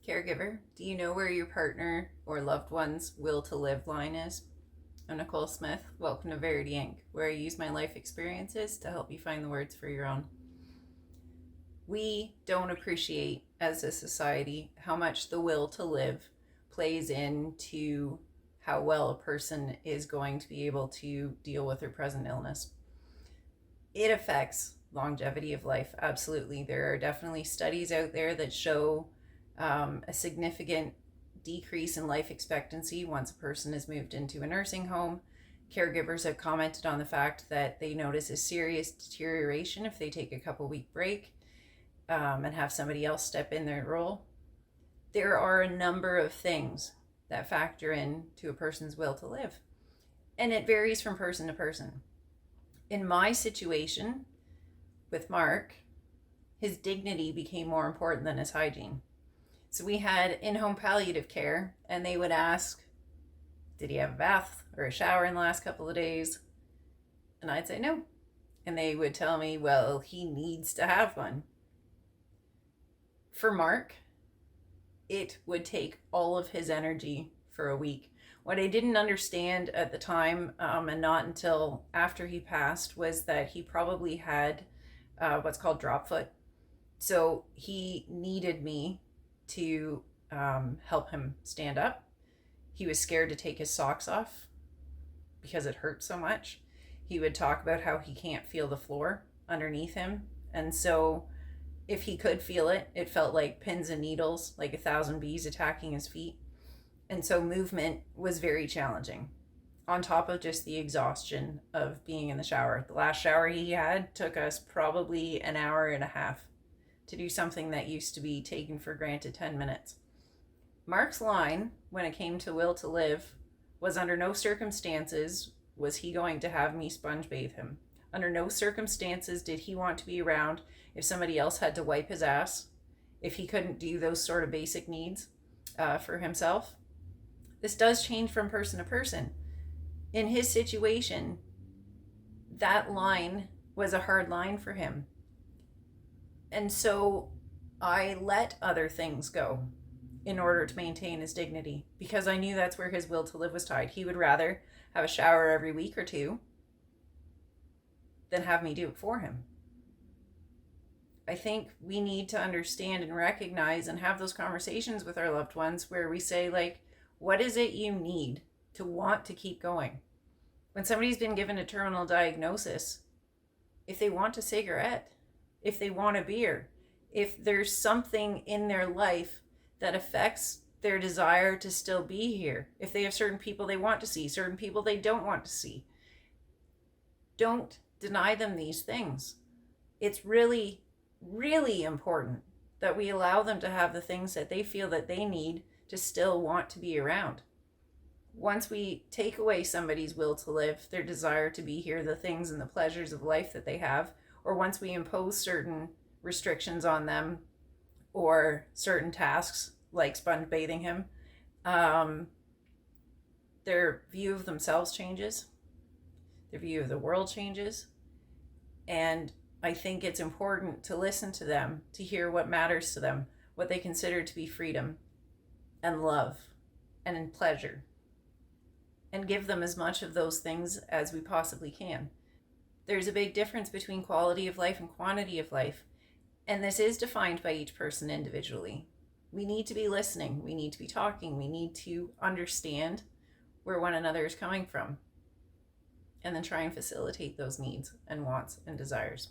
Caregiver, do you know where your partner or loved one's will to live line is? I'm Nicole Smith. Welcome to Verity Inc., where I use my life experiences to help you find the words for your own. We don't appreciate, as a society, how much the will to live plays into how well a person is going to be able to deal with their present illness. It affects longevity of life, absolutely. There are definitely studies out there that show a significant decrease in life expectancy once a person is moved into a nursing home. Caregivers have commented on the fact that they notice a serious deterioration if they take a couple-week break and have somebody else step in their role. There are a number of things that factor in to a person's will to live, and it varies from person to person. In my situation with Mark, his dignity became more important than his hygiene. So we had in-home palliative care, and they would ask, did he have a bath or a shower in the last couple of days? And I'd say no. And they would tell me, well, he needs to have one. For Mark, it would take all of his energy for a week. What I didn't understand at the time, and not until after he passed, was that he probably had what's called drop foot. So he needed me to help him stand up. He was scared to take his socks off because it hurt so much. He would talk about how he can't feel the floor underneath him. And so if he could feel it, it felt like pins and needles, like 1,000 bees attacking his feet. And so movement was very challenging, on top of just the exhaustion of being in the shower. The last shower he had took us probably an hour and a half to do something that used to be taken for granted 10 minutes. Mark's line, when it came to will to live, was under no circumstances was he going to have me sponge bathe him. Under no circumstances did he want to be around if somebody else had to wipe his ass, if he couldn't do those sort of basic needs for himself. This does change from person to person. In his situation, that line was a hard line for him. And so I let other things go in order to maintain his dignity, because I knew that's where his will to live was tied. He would rather have a shower every week or two than have me do it for him. I think we need to understand and recognize and have those conversations with our loved ones where we say, like, what is it you need to want to keep going? When somebody's been given a terminal diagnosis, if they want a cigarette, if they want a beer, if there's something in their life that affects their desire to still be here, if they have certain people they want to see, certain people they don't want to see, don't deny them these things. It's really, really important that we allow them to have the things that they feel that they need to still want to be around. Once we take away somebody's will to live, their desire to be here, the things and the pleasures of life that they have, or once we impose certain restrictions on them or certain tasks like sponge bathing him, their view of themselves changes, their view of the world changes. And I think it's important to listen to them, to hear what matters to them, what they consider to be freedom and love and pleasure, and give them as much of those things as we possibly can. There's a big difference between quality of life and quantity of life, and this is defined by each person individually. We need to be listening, we need to be talking, we need to understand where one another is coming from, and then try and facilitate those needs and wants and desires.